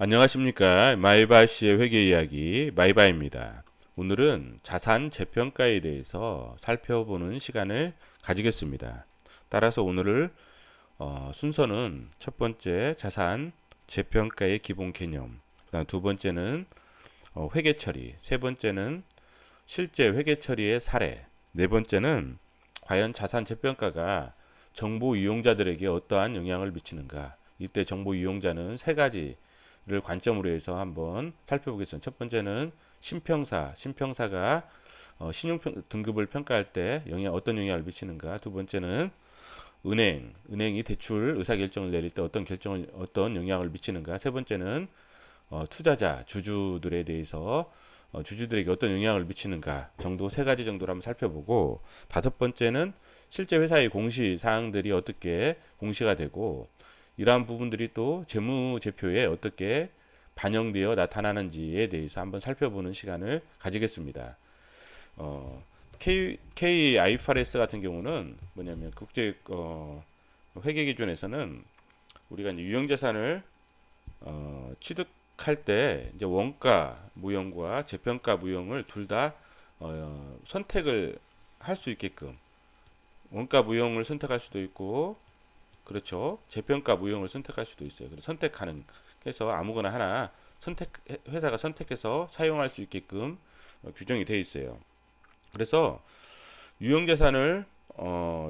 안녕하십니까. 마이바 씨의 회계 이야기 마이바입니다. 오늘은 자산 재평가에 대해서 살펴보는 시간을 가지겠습니다. 따라서 오늘 순서는 첫 번째 자산 재평가의 기본 개념, 그다음 두 번째는 회계 처리, 세 번째는 실제 회계 처리의 사례, 네 번째는 과연 자산 재평가가 정보 이용자들에게 어떠한 영향을 미치는가. 이때 정보 이용자는 세 가지를 관점으로 해서 한번 살펴보겠습니다. 첫 번째는 신평사가 신용 등급을 평가할 때 어떤 영향을 미치는가. 두 번째는 은행이 대출 의사결정을 내릴 때 어떤 영향을 미치는가. 세 번째는 투자자, 주주들에 대해서 주주들에게 어떤 영향을 미치는가 정도 세 가지 정도를 한번 살펴보고, 다섯 번째는 실제 회사의 공시 사항들이 어떻게 공시가 되고 이러한 부분들이 또 재무제표에 어떻게 반영되어 나타나는지에 대해서 한번 살펴보는 시간을 가지겠습니다. IFRS 같은 경우는 뭐냐면 국제 회계 기준에서는 우리가 이제 유형자산을 취득할 때 이제 원가 무형과 재평가 무형을 둘 다 선택을 할 수 있게끔, 원가 무형을 선택할 수도 있고, 그렇죠, 재평가 무형을 선택할 수도 있어요. 그래서 해서 아무거나 하나 회사가 선택해서 사용할 수 있게끔 규정이 되어 있어요. 그래서 유형자산을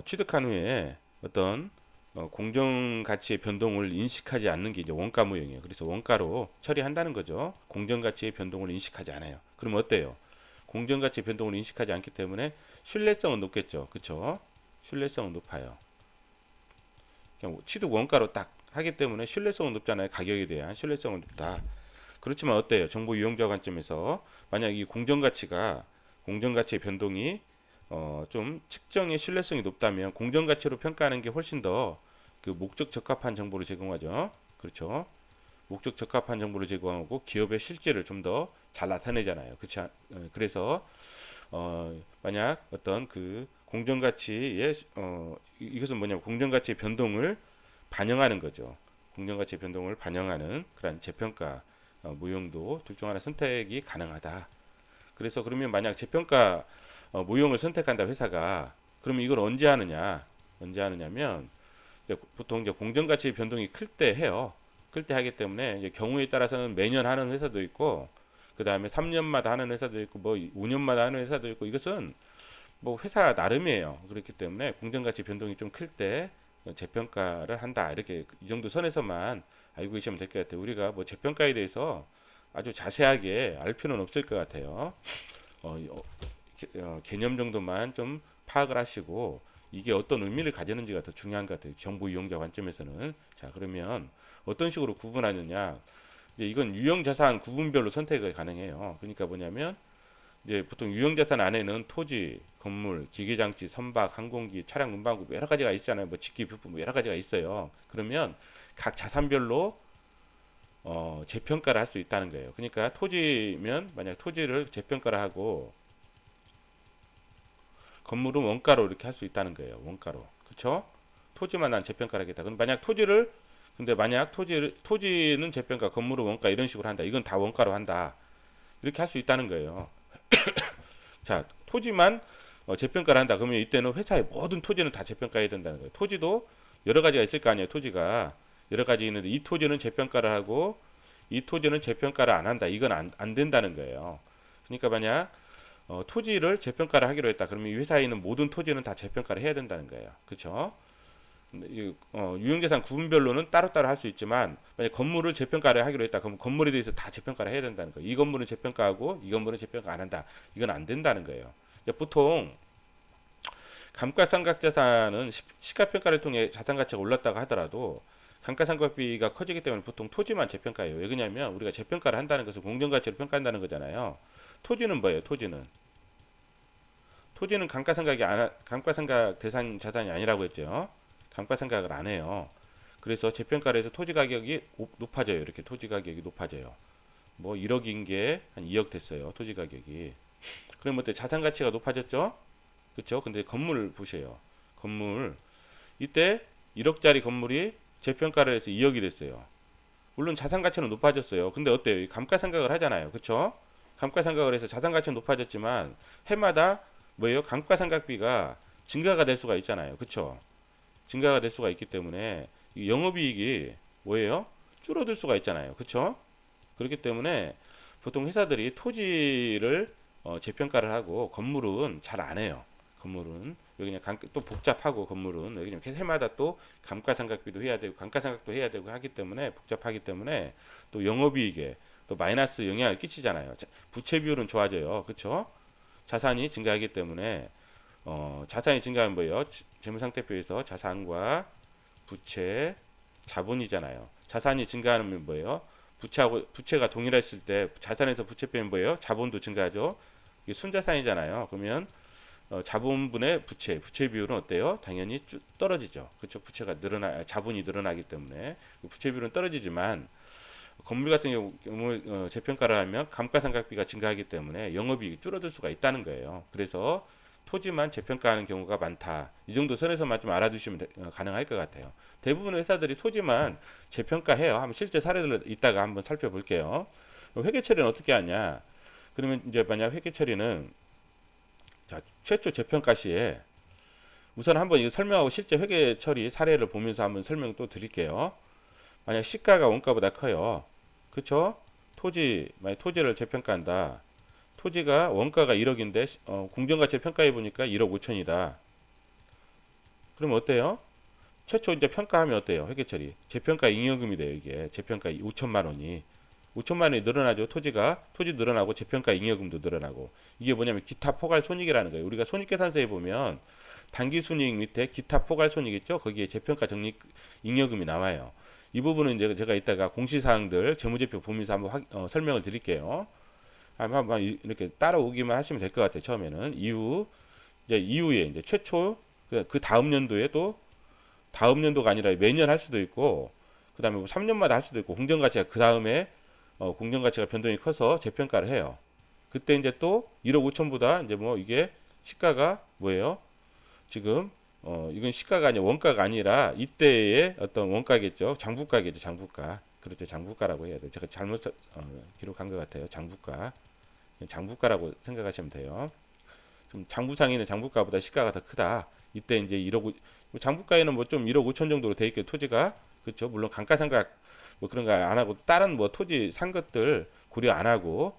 취득한 후에 어떤 공정가치의 변동을 인식하지 않는 게 이제 원가무형이에요. 그래서 원가로 처리한다는 거죠. 공정가치의 변동을 인식하지 않아요. 그럼 어때요? 공정가치의 변동을 인식하지 않기 때문에 신뢰성은 높겠죠. 그쵸? 신뢰성은 높아요. 그냥 취득 원가로 딱 하기 때문에 신뢰성은 높잖아요. 가격에 대한 신뢰성은 높다. 그렇지만 어때요? 정보 이용자 관점에서 만약 이 공정가치의 변동이 좀 측정의 신뢰성이 높다면 공정가치로 평가하는 게 훨씬 더 그 목적 적합한 정보를 제공하죠. 그렇죠? 목적 적합한 정보를 제공하고 기업의 실질을 좀 더 잘 나타내잖아요. 그렇죠? 그래서 만약 어떤 그 공정가치의 이것은 뭐냐면 공정가치의 변동을 반영하는 거죠. 공정가치의 변동을 반영하는 그런 재평가 무용도 둘 중 하나 선택이 가능하다. 그래서 그러면 만약 재평가 무용을 선택한다 회사가, 그러면 이걸 언제 하느냐면 이제 보통 이제 공정가치 변동이 클 때 해요. 클 때 하기 때문에 이제 경우에 따라서는 매년 하는 회사도 있고, 그 다음에 3년마다 하는 회사도 있고, 뭐 5년마다 하는 회사도 있고, 이것은 뭐 회사 나름이에요. 그렇기 때문에 공정가치 변동이 좀 클 때 재평가를 한다. 이렇게 이 정도 선에서만 알고 계시면 될 것 같아요. 우리가 뭐 재평가에 대해서 아주 자세하게 알 필요는 없을 것 같아요. 개념 정도만 좀 파악을 하시고 이게 어떤 의미를 가지는지가 더 중요한 것 같아요. 정보 이용자 관점에서는. 자, 그러면 어떤 식으로 구분하느냐? 이제 이건 유형 자산 구분별로 선택이 가능해요. 그러니까 뭐냐면 이제 보통 유형 자산 안에는 토지, 건물, 기계장치, 선박, 항공기, 차량, 운반구 뭐 여러 가지가 있잖아요. 뭐 직기, 부품 뭐 여러 가지가 있어요. 그러면 각 자산별로 재평가를 할 수 있다는 거예요. 그러니까 토지면 만약 토지를 재평가를 하고 건물은 원가로 이렇게 할 수 있다는 거예요. 원가로. 그렇죠? 토지만 난 재평가를 하겠다. 근데 만약 토지는 재평가, 건물은 원가 이런 식으로 한다. 이건 다 원가로 한다. 이렇게 할 수 있다는 거예요. 자, 토지만 재평가를 한다. 그러면 이때는 회사의 모든 토지는 다 재평가해야 된다는 거예요. 토지도 여러 가지가 있을 거 아니에요. 토지가 여러 가지 있는데 이 토지는 재평가를 하고 이 토지는 재평가를 안 한다. 이건 안 된다는 거예요. 그러니까 만약 토지를 재평가를 하기로 했다. 그러면 이 회사에 있는 모든 토지는 다 재평가를 해야 된다는 거예요. 그렇죠? 유형자산 구분별로는 따로따로 할 수 있지만 만약 건물을 재평가를 하기로 했다. 그럼 건물에 대해서 다 재평가를 해야 된다는 거예요. 이 건물은 재평가하고 이 건물은 재평가 안 한다. 이건 안 된다는 거예요. 보통 감가상각자산은 시가평가를 통해 자산 가치가 올랐다고 하더라도 감가상각비가 커지기 때문에 보통 토지만 재평가해요. 왜 그러냐면 우리가 재평가를 한다는 것은 공정가치로 평가한다는 거잖아요. 토지는 뭐예요? 토지는 감가상각 대상 자산이 아니라고 했죠. 감가상각을 안 해요. 그래서 재평가를 해서 토지 가격이 높아져요. 이렇게 토지 가격이 높아져요. 뭐 1억인 게 한 2억 됐어요. 토지 가격이. 그럼 어때? 자산 가치가 높아졌죠? 그렇죠? 근데 건물 보세요. 건물 이때 1억짜리 건물이 재평가를 해서 2억이 됐어요. 물론 자산 가치는 높아졌어요. 근데 어때요? 이 감가상각을 하잖아요. 그쵸? 감가상각을 해서 자산 가치는 높아졌지만 해마다 뭐예요? 감가상각비가 증가가 될 수가 있잖아요. 그쵸? 증가가 될 수가 있기 때문에 이 영업이익이 뭐예요? 줄어들 수가 있잖아요. 그쵸? 그렇기 때문에 보통 회사들이 토지를 재평가를 하고 건물은 잘 안 해요. 건물은 여기 그냥 또 복잡하고 건물은 여기 그냥 해마다 또 감가상각비도 해야 되고 감가상각도 해야 되고 하기 때문에 복잡하기 때문에 또 영업이익에 또 마이너스 영향을 끼치잖아요. 부채 비율은 좋아져요. 그렇죠? 자산이 증가하기 때문에 자산이 증가하면 뭐예요? 재무상태표에서 자산과 부채, 자본이잖아요. 자산이 증가하면 뭐예요? 부채하고 부채가 동일했을 때 자산에서 부채 빼면 뭐예요? 자본도 증가하죠. 이게 순자산이잖아요. 그러면 자본분의 부채 비율은 어때요? 당연히 떨어지죠. 그렇죠? 부채가 자본이 늘어나기 때문에 부채 비율은 떨어지지만 건물 같은 경우 재평가를 하면 감가상각비가 증가하기 때문에 영업이익이 줄어들 수가 있다는 거예요. 그래서 토지만 재평가하는 경우가 많다. 이 정도 선에서만 좀 알아두시면 가능할 것 같아요. 대부분의 회사들이 토지만 재평가해요. 한번 실제 사례를 이따가 한번 살펴볼게요. 회계 처리는 어떻게 하냐? 그러면 이제 만약 회계 처리는 자, 최초 재평가 시에 우선 한번 이거 설명하고 실제 회계 처리 사례를 보면서 한번 설명 또 드릴게요. 만약 시가가 원가보다 커요. 그쵸? 만약 토지를 재평가한다. 토지가 원가가 1억인데 공정가치를 평가해 보니까 1억 5천이다. 그러면 어때요? 최초 이제 평가하면 어때요? 회계처리. 재평가 잉여금이 돼요, 이게. 재평가 5천만 원이. 5천만 원이 늘어나죠. 토지 늘어나고 재평가 잉여금도 늘어나고. 이게 뭐냐면 기타 포괄 손익이라는 거예요. 우리가 손익계산서에 보면 단기 순이익 밑에 기타 포괄 손익 있죠? 거기에 재평가 적립 잉여금이 나와요. 이 부분은 이제 제가 이따가 공시사항들 재무제표 보면서 한번 설명을 드릴게요. 한번 이렇게 따라오기만 하시면 될 것 같아요. 처음에는 이후에 이제 최초 그 다음 연도에 또 다음 연도가 아니라 매년 할 수도 있고 그다음에 뭐 3년마다 할 수도 있고 공정가치가 그 다음에 공정가치가 변동이 커서 재평가를 해요. 그때 이제 또 1억 5천보다 이제 뭐 이게 시가가 뭐예요? 지금 이건 시가가 아니라 원가가 아니라 이때의 어떤 원가겠죠. 장부가겠죠. 장부가. 그렇죠. 장부가라고 해야 돼요. 제가 잘못 기록한 것 같아요. 장부가라고 생각하시면 돼요. 좀 장부상에는 장부가보다 시가가 더 크다. 이때 이제 1억 장부가에는 뭐 좀 1억 5천 정도로 돼 있게 토지가 그렇죠. 물론 감가상각 뭐 그런 거 안 하고 다른 뭐 토지 산 것들 고려 안 하고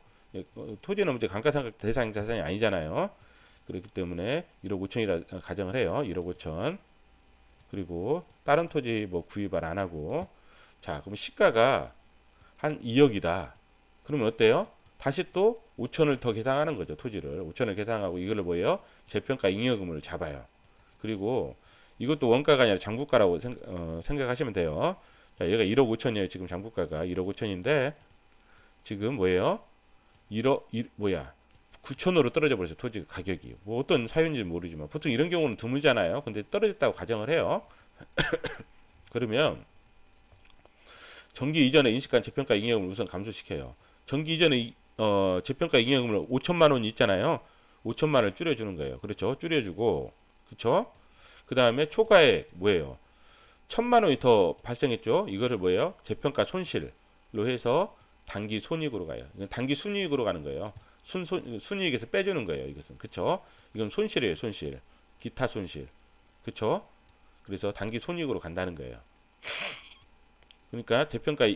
토지는 이제 감가상각 대상 자산이 아니잖아요. 그렇기 때문에 1억 5천이라 가정을 해요. 1억 5천. 그리고 다른 토지 뭐 구입을 안 하고 자, 그럼 시가가 한 2억이다. 그러면 어때요? 다시 또 5천을 더 계상하는 거죠. 토지를 5천을 계상하고 이걸 뭐예요? 재평가 잉여금을 잡아요. 그리고 이것도 원가가 아니라 장부가라고 생각하시면 돼요. 자, 얘가 1억 5천이에요. 지금 장부가가 1억 5천인데 지금 뭐예요? 9천으로 떨어져 버렸어요. 토지 가격이. 뭐 어떤 사유인지 모르지만 보통 이런 경우는 드물잖아요. 근데 떨어졌다고 가정을 해요. 그러면 정기 이전에 인식한 재평가 잉여금을 우선 감소시켜요. 정기 이전에 재평가 잉여금을 5천만 원이 있잖아요. 5천만 원을 줄여주는 거예요. 그렇죠? 줄여주고, 그렇죠? 그 다음에 초과액 뭐예요? 1천만 원이 더 발생했죠? 이거를 뭐예요? 재평가 손실로 해서 단기 손익으로 가요. 단기 순이익으로 가는 거예요. 순이익에서 빼주는 거예요. 이것은 그렇죠? 이건 손실이에요. 손실, 기타 손실, 그렇죠? 그래서 단기 손익으로 간다는 거예요. 그러니까 대평가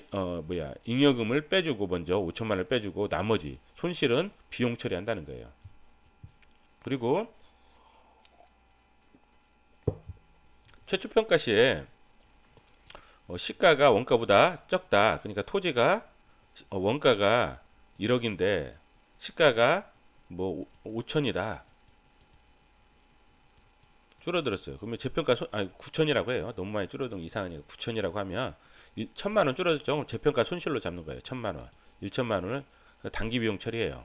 잉여금을 빼주고 먼저 5천만 원을 빼주고 나머지 손실은 비용 처리한다는 거예요. 그리고 최초 평가 시에 시가가 원가보다 적다. 그러니까 토지가 원가가 1억인데 시가가 뭐 5천이다. 줄어들었어요. 그러면 재평가 9천이라고 해요. 너무 많이 줄어든 이상하니까 9천이라고 하면 1천만 원 줄어들죠. 재평가 손실로 잡는 거예요. 1천만 원. 1천만 원을 단기 비용 처리해요.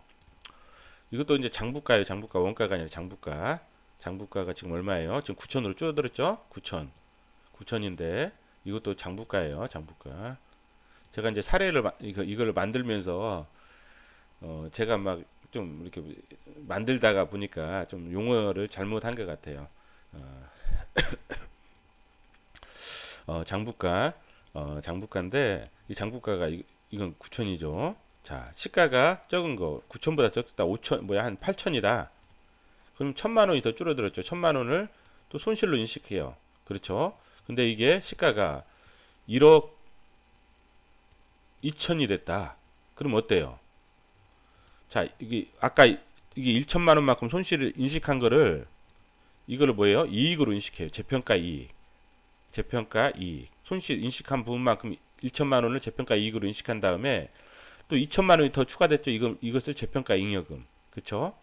이것도 이제 장부가예요. 장부가 원가가 아니라 장부가. 장부가가 지금 얼마예요? 지금 9천으로 줄어들었죠? 9천. 9천인데 이것도 장부가예요. 장부가. 제가 이제 사례를 이걸 만들면서 제가 막 좀 이렇게 만들다가 보니까 좀 용어를 잘못한 것 같아요. 장부가 장부가인데 이 장부가가 이건 9천이죠. 자, 시가가 적은 거 9천보다 적다 5천 뭐야 한 8천이다. 그럼 1천만 원이 더 줄어들었죠. 1천만 원을 또 손실로 인식해요. 그렇죠? 근데 이게 시가가 1억 2천이 됐다. 그럼 어때요? 자, 이게 아까 이게 1천만 원만큼 손실을 인식한 거를 이거를 뭐예요? 이익으로 인식해요. 재평가 이익. 재평가 이익. 손실 인식한 부분만큼 1천만 원을 재평가 이익으로 인식한 다음에 또 2천만 원이 더 추가됐죠. 이것을 재평가 잉여금. 그렇죠?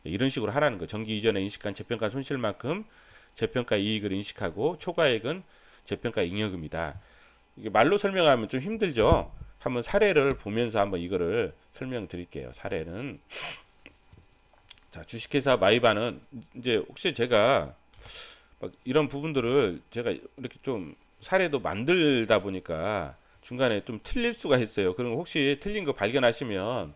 이런 식으로 하라는 거. 정기 이전에 인식한 재평가 손실만큼 재평가 이익을 인식하고 초과액은 재평가 잉여금이다. 이게 말로 설명하면 좀 힘들죠. 한번 사례를 보면서 한번 이거를 설명드릴게요. 사례는 자, 주식회사 마이바는 이제 혹시 제가 막 이런 부분들을 제가 이렇게 좀 사례도 만들다 보니까 중간에 좀 틀릴 수가 있어요. 그럼 혹시 틀린 거 발견하시면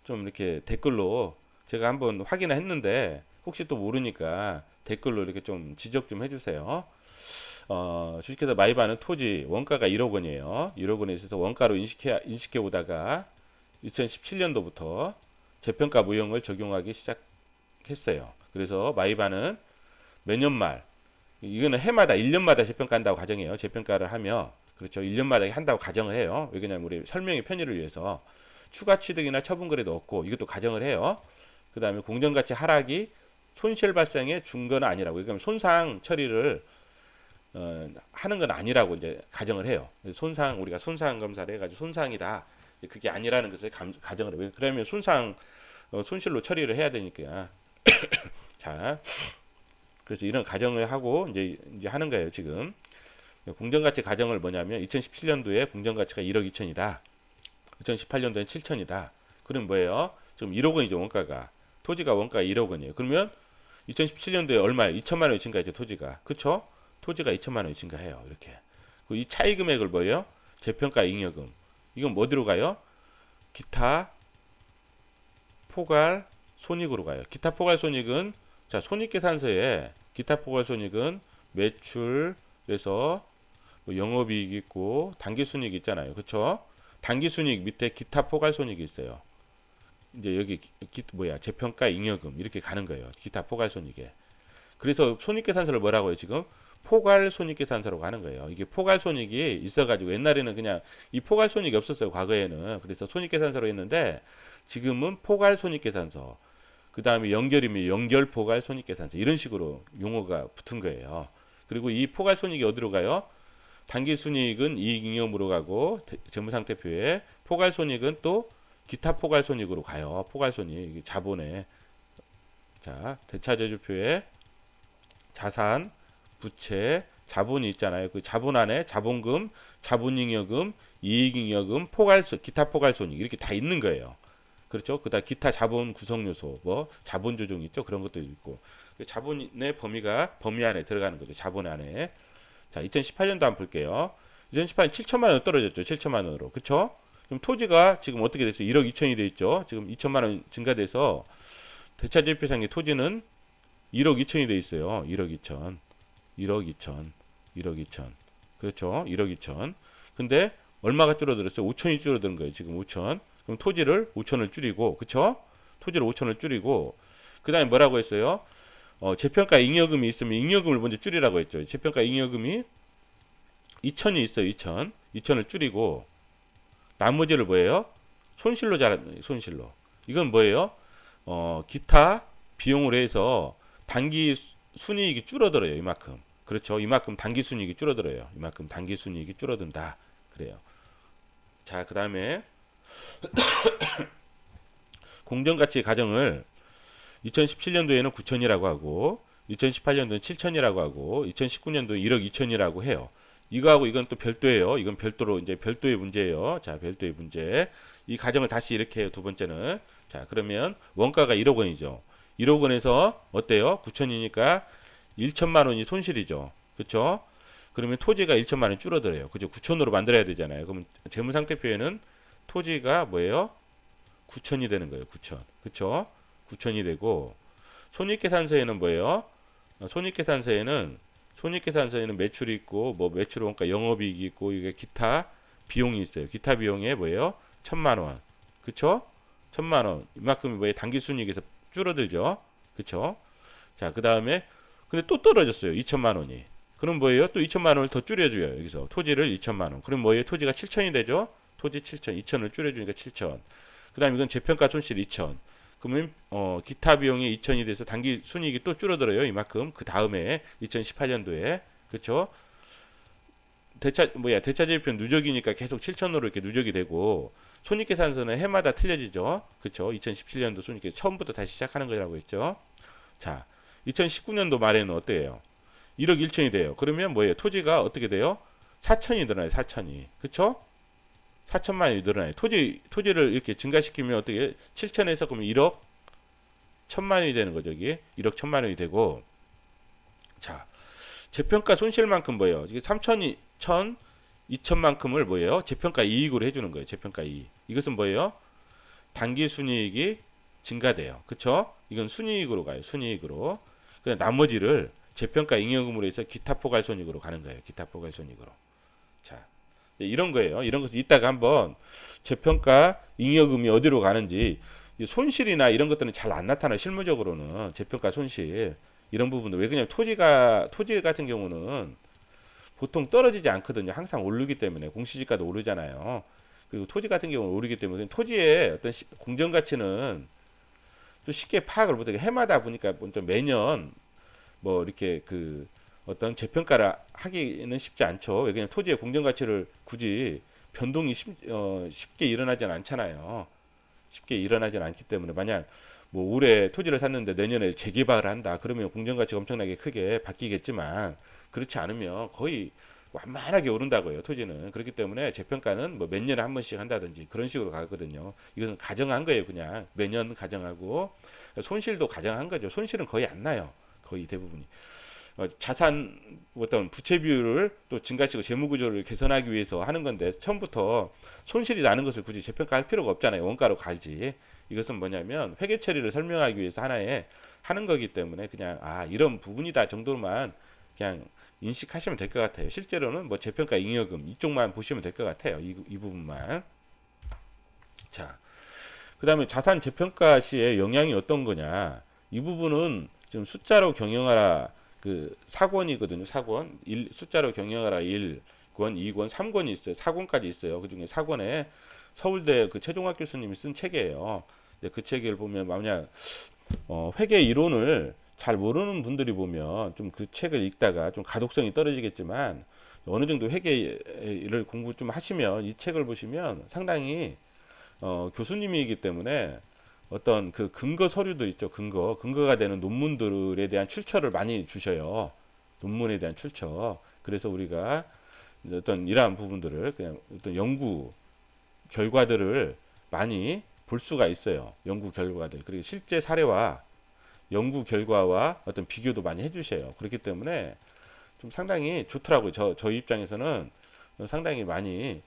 좀 이렇게 댓글로 제가 한번 확인을 했는데 혹시 또 모르니까 댓글로 이렇게 좀 지적 좀 해주세요. 주식회사 마이바는 토지 원가가 1억 원이에요. 1억 원에 있어서 원가로 인식해 오다가 2017년도부터 재평가 무형을 적용하기 시작했어요. 그래서 마이바는 매년 말 이거는 해마다 1년마다 재평가한다고 가정해요. 재평가를 하며 그렇죠. 1년마다 한다고 가정을 해요. 왜냐면 우리 설명의 편의를 위해서 추가 취득이나 처분 거래도 없고 이것도 가정을 해요. 그 다음에 공정가치 하락이 손실 발생의 준거는 아니라고. 그러니까 손상 처리를 하는 건 아니라고 이제 가정을 해요. 손상 우리가 손상 검사를 해가지고 손상이다. 그게 아니라는 것을 가정을 해요. 그러면 손상 손실로 처리를 해야 되니까. 자, 그래서 이런 가정을 하고 이제 하는 거예요. 지금 공정가치 가정을 뭐냐면 2017년도에 공정가치가 1억 2천이다. 2018년도엔 7천이다. 그럼 뭐예요? 지금 1억 원이죠 원가가. 토지가 원가가 1억 원이에요. 그러면 2017년도에 얼마예요? 2천만 원이 증가했죠 토지가. 그쵸? 토지가 2천만 원이 증가해요. 이렇게. 이 차이 금액을 뭐예요? 재평가 잉여금. 이건 뭐 어디로 가요? 기타 포괄 손익으로 가요. 기타 포괄 손익은 자 손익계산서에 기타 포괄 손익은 매출에서 뭐 영업이익 있고 단기순이익 있잖아요. 그쵸? 단기순이익 밑에 기타 포괄 손익이 있어요. 이제 여기 뭐야 재평가 잉여금 이렇게 가는 거예요. 기타 포괄 손익에. 그래서 손익계산서를 뭐라고 해요 지금? 포괄 손익계산서라고 하는 거예요. 이게 포괄 손익이 있어가지고 옛날에는 그냥 이 포괄 손익이 없었어요. 과거에는. 그래서 손익계산서로 했는데 지금은 포괄 손익계산서. 그 다음에 연결이면 연결 포괄 손익계산서 이런 식으로 용어가 붙은 거예요. 그리고 이 포괄 손익이 어디로 가요? 단기 순이익은 이익 잉여금으로 가고 재무상태표에 포괄 손익은 또 기타 포괄 손익으로 가요. 포괄 손익 자본에 자 대차제조표에 자산, 부채, 자본이 있잖아요. 그 자본 안에 자본금, 자본잉여금, 이익잉여금, 기타 포괄 손익 이렇게 다 있는 거예요. 그렇죠? 그다음 기타 자본 구성 요소, 뭐 자본 조정 있죠? 그런 것도 있고 자본의 범위 안에 들어가는 거죠. 자본 안에. 자, 2018년도 한번 볼게요. 2018년 7천만 원 떨어졌죠. 7천만 원으로. 그렇죠? 그럼 토지가 지금 어떻게 됐어요? 1억 2천이 돼 있죠. 지금 2천만 원 증가돼서 대차제표상의 토지는 1억 2천이 돼 있어요. 1억 2천. 1억 2천. 1억 2천. 그렇죠? 1억 2천. 근데 얼마가 줄어들었어요? 5천이 줄어든 거예요. 지금 5천. 그럼 토지를 5천을 줄이고, 그쵸? 토지를 5천을 줄이고, 그 다음에 뭐라고 했어요? 재평가 잉여금이 있으면 잉여금을 먼저 줄이라고 했죠. 재평가 잉여금이 2천이 있어요. 2천. 2천을 줄이고, 나머지를 뭐예요? 손실로. 이건 뭐예요? 기타 비용으로 해서 단기 순이익이 줄어들어요. 이만큼. 그렇죠. 이만큼 단기 순이익이 줄어들어요. 이만큼 단기 순이익이 줄어든다. 그래요. 자, 그 다음에 공정가치 가정을 2017년도에는 9천이라고 하고 2018년도는 7천이라고 하고 2019년도는 1억 2천이라고 해요. 이거하고 이건 또 별도예요. 이건 별도로 이제 별도의 문제예요. 자, 별도의 문제. 이 가정을 다시 이렇게 해요. 두 번째는. 자, 그러면 원가가 1억 원이죠. 1억 원에서 어때요? 9천이니까 1천만 원이 손실이죠. 그렇죠? 그러면 토지가 1천만 원 줄어들어요. 그죠? 9천으로 만들어야 되잖아요. 그러면 재무상태표에는 토지가 뭐예요? 9천이 되는 거예요. 9천. 그쵸? 9천이 되고 손익계산서에는 뭐예요? 손익계산서에는 매출이 있고 뭐 매출 원가 영업이익이 있고 이게 기타 비용이 있어요. 기타 비용에 뭐예요? 1,000만 원. 그쵸? 1,000만 원. 이만큼이 뭐예요? 당기순이익에서 줄어들죠. 그쵸? 자, 그 다음에 근데 또 떨어졌어요. 2천만 원이. 그럼 뭐예요? 또 2천만 원을 더 줄여줘요. 여기서 토지를 2천만 원. 그럼 뭐예요? 토지가 7천이 되죠? 토지 7천, 2천을 줄여주니까 7천. 그 다음에 이건 재평가 손실 2천. 그러면 기타 비용이 2천이 돼서 당기 순이익이 또 줄어들어요. 이만큼. 그 다음에 2018년도에 그렇죠? 대차제표는 누적이니까 계속 7천으로 이렇게 누적이 되고 손익계산서는 해마다 틀려지죠. 그렇죠? 2017년도 손익계산 처음부터 다시 시작하는 거라고 했죠. 자, 2019년도 말에는 어때요? 1억 1천이 돼요. 그러면 뭐예요? 토지가 어떻게 돼요? 4천이 늘어나요. 4천이. 그쵸? 4천만 원이 늘어나요. 토지를 이렇게 증가시키면 어떻게 7천에서 그러면 1억 1천만 원이 되는 거죠. 이게 1억 1천만 원이 되고 자, 재평가 손실만큼 뭐예요? 이게 3천이 1천 2천만큼을 뭐예요? 재평가 이익으로 해주는 거예요. 재평가 이익. 이것은 뭐예요? 단기 순이익이 증가돼요. 그쵸? 이건 순이익으로 가요. 순이익으로. 그냥 나머지를 재평가 잉여금으로 해서 기타 포괄손익으로 가는 거예요. 기타 포괄손익으로. 자, 이런 거예요. 이런 것을 이따가 한번 재평가 잉여금이 어디로 가는지 손실이나 이런 것들은 잘 안 나타나 실무적으로는 재평가 손실 이런 부분도 왜 그냥 토지 같은 경우는 보통 떨어지지 않거든요. 항상 오르기 때문에 공시지가도 오르잖아요. 그리고 토지 같은 경우는 오르기 때문에 토지의 어떤 공정 가치는 또 쉽게 파악을 못하게 해마다 보니까 좀 매년 뭐 이렇게 그 어떤 재평가를 하기는 쉽지 않죠. 왜냐하면 토지의 공정 가치를 굳이 변동이 쉽게 일어나진 않잖아요. 쉽게 일어나진 않기 때문에 만약 뭐 올해 토지를 샀는데 내년에 재개발을 한다. 그러면 공정 가치가 엄청나게 크게 바뀌겠지만 그렇지 않으면 거의 완만하게 오른다고요. 토지는. 그렇기 때문에 재평가는 뭐 몇 년에 한 번씩 한다든지 그런 식으로 가거든요. 이것은 가정한 거예요. 그냥 매년 가정하고 손실도 가정한 거죠. 손실은 거의 안 나요. 거의 대부분이. 자산 어떤 부채 비율을 또 증가시키고 재무 구조를 개선하기 위해서 하는 건데 처음부터 손실이 나는 것을 굳이 재평가할 필요가 없잖아요. 원가로 가지. 이것은 뭐냐면 회계 처리를 설명하기 위해서 하나의 하는 거기 때문에 그냥 이런 부분이다 정도만 그냥 인식하시면 될 것 같아요. 실제로는 뭐 재평가 잉여금 이쪽만 보시면 될 것 같아요. 이 부분만. 자, 그다음에 자산 재평가 시에 영향이 어떤 거냐? 이 부분은 지금 숫자로 경영하라 그 4권이거든요. 4권. 숫자로 경영하라 1권, 2권, 3권이 있어요. 4권까지 있어요. 그중에 4권에 서울대 그 최종학 교수님이 쓴 책이에요. 그 책을 보면 만약 회계 이론을 잘 모르는 분들이 보면 좀 그 책을 읽다가 좀 가독성이 떨어지겠지만 어느 정도 회계를 공부 좀 하시면 이 책을 보시면 상당히 교수님이기 때문에 어떤 그 근거 서류들 있죠. 근거가 되는 논문들에 대한 출처를 많이 주셔요. 논문에 대한 출처. 그래서 우리가 어떤 이러한 부분들을 그냥 어떤 연구 결과들을 많이 볼 수가 있어요. 연구 결과들. 그리고 실제 사례와 연구 결과와 어떤 비교도 많이 해주셔요. 그렇기 때문에 좀 상당히 좋더라고요. 저희 입장에서는 상당히 많이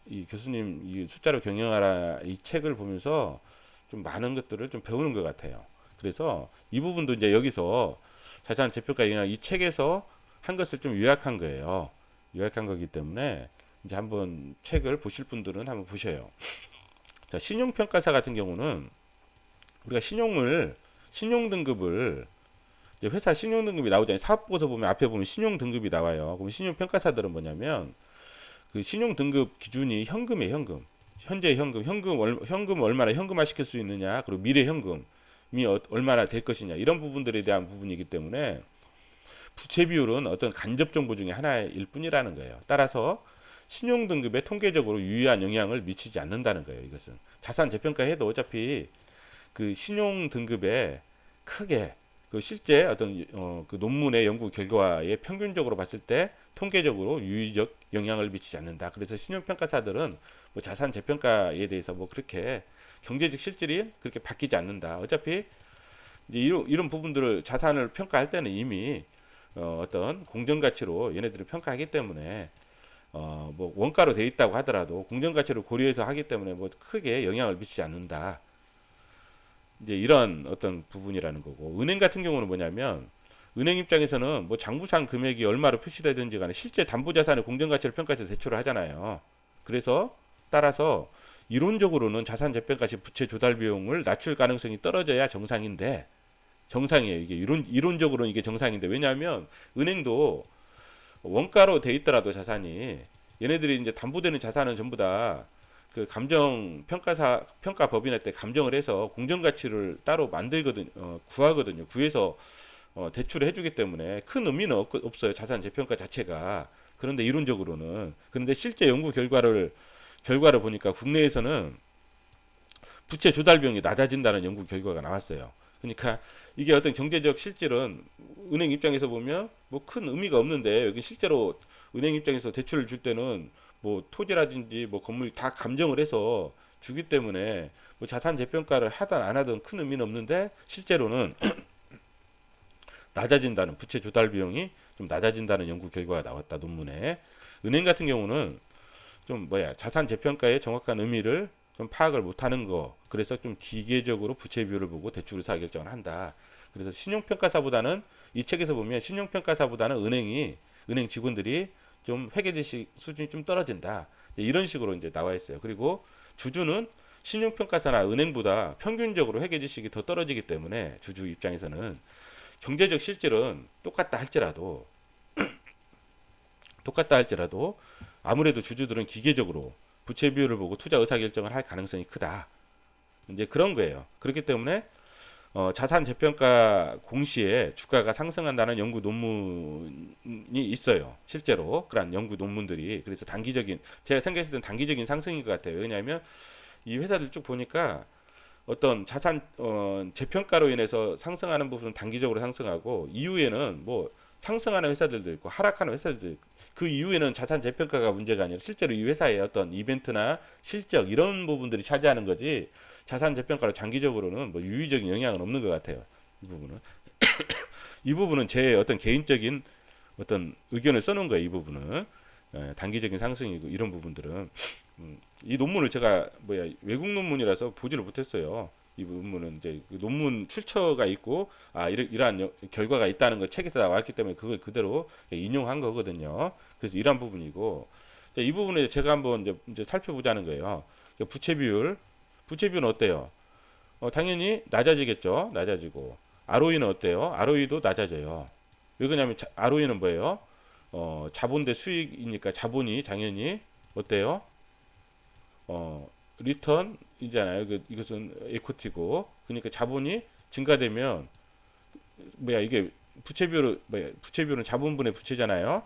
이 교수님 이 숫자로 경영하라 이 책을 보면서 좀 많은 것들을 좀 배우는 것 같아요. 그래서 이 부분도 이제 여기서 자산 재평가 영향 이 책에서 한 것을 좀 요약한 거예요. 요약한 거기 때문에 이제 한번 책을 보실 분들은 한번 보셔요. 자, 신용평가사 같은 경우는 우리가 신용 등급을 이제 회사 신용 등급이 나오잖아요. 사업보고서 보면 앞에 보면 신용 등급이 나와요. 그럼 신용 평가사들은 뭐냐면 그 신용 등급 기준이 현금이에요. 현금. 현재 현금 얼마나 현금화 시킬 수 있느냐, 그리고 미래 현금이 얼마나 될 것이냐 이런 부분들에 대한 부분이기 때문에 부채 비율은 어떤 간접 정보 중에 하나일 뿐이라는 거예요. 따라서 신용 등급에 통계적으로 유의한 영향을 미치지 않는다는 거예요. 이것은 자산 재평가해도 어차피 그 신용 등급에 크게 그 실제 어떤 그 논문의 연구 결과에 평균적으로 봤을 때 통계적으로 유의적 영향을 미치지 않는다. 그래서 신용평가사들은 뭐 자산 재평가에 대해서 뭐 그렇게 경제적 실질이 그렇게 바뀌지 않는다. 어차피 이제 이런 부분들을 자산을 평가할 때는 이미 어떤 공정가치로 얘네들을 평가하기 때문에 뭐 원가로 돼 있다고 하더라도 공정가치를 고려해서 하기 때문에 뭐 크게 영향을 미치지 않는다. 이제 이런 어떤 부분이라는 거고 은행 같은 경우는 뭐냐면 은행 입장에서는 뭐 장부상 금액이 얼마로 표시되든지 간에 실제 담보자산의 공정가치를 평가해서 대출을 하잖아요. 그래서 따라서 이론적으로는 자산 재평가 시 부채 조달 비용을 낮출 가능성이 떨어져야 정상인데, 정상이에요. 이게 이론적으로는 이게 정상인데, 왜냐하면 은행도 원가로 돼 있더라도 자산이, 얘네들이 이제 담보되는 자산은 전부 다 그 감정 평가 법인할 때 감정을 해서 공정 가치를 따로 만들거든, 구하거든요. 구해서 대출을 해주기 때문에 큰 의미는 없어요. 자산 재평가 자체가. 그런데 이론적으로는, 그런데 실제 연구 결과를 보니까 국내에서는 부채 조달 비용이 낮아진다는 연구 결과가 나왔어요. 그러니까 이게 어떤 경제적 실질은 은행 입장에서 보면 뭐 큰 의미가 없는데, 여기 실제로 은행 입장에서 대출을 줄 때는 뭐 토지라든지 뭐 건물 다 감정을 해서 주기 때문에 뭐 자산 재평가를 하든 안 하든 큰 의미는 없는데, 실제로는 낮아진다는, 부채 조달 비용이 좀 낮아진다는 연구 결과가 나왔다, 논문에. 은행 같은 경우는 좀 자산 재평가의 정확한 의미를 좀 파악을 못하는 거. 그래서 좀 기계적으로 부채 비율을 보고 대출 의사 결정을 한다. 그래서 신용평가사보다는, 이 책에서 보면 신용평가사보다는 은행 직원들이 좀 회계지식 수준이 좀 떨어진다. 이런 식으로 이제 나와 있어요. 그리고 주주는 신용평가사나 은행보다 평균적으로 회계지식이 더 떨어지기 때문에 주주 입장에서는 경제적 실질은 똑같다 할지라도 아무래도 주주들은 기계적으로 부채 비율을 보고 투자 의사 결정을 할 가능성이 크다. 이제 그런 거예요. 그렇기 때문에 자산 재평가 공시에 주가가 상승한다는 연구 논문이 있어요. 실제로 그런 연구 논문들이. 그래서 제가 생각했을 땐 단기적인 상승인 것 같아요. 왜냐하면 이 회사들 쭉 보니까 어떤 자산 재평가로 인해서 상승하는 부분은 단기적으로 상승하고, 이후에는 뭐 상승하는 회사들도 있고 하락하는 회사들도 있고, 그 이후에는 자산 재평가가 문제가 아니라 실제로 이 회사의 어떤 이벤트나 실적 이런 부분들이 차지하는 거지, 자산 재평가로 장기적으로는 뭐 유의적인 영향은 없는 것 같아요. 이 부분은 제 어떤 개인적인 어떤 의견을 써놓은 거예요. 이 부분은 단기적인 상승이고, 이런 부분들은 이 논문을 제가 외국 논문이라서 보지를 못했어요. 이 논문은 이제 그 논문 출처가 있고, 이러한 결과가 있다는 거 책에서 나왔기 때문에 그걸 그대로 인용한 거거든요. 그래서 이런 부분이고, 이 부분에 제가 한번 이제 살펴보자는 거예요. 부채비율은 어때요? 당연히 낮아지겠죠. 낮아지고, ROE는 어때요? ROE도 낮아져요. 왜 그러냐면 ROE는 뭐예요? 자본 대 수익이니까 자본이 당연히 어때요? 리턴이잖아요. 이것은 에코티고. 그러니까 자본이 증가되면 이게 부채비율은 자본분의 부채잖아요.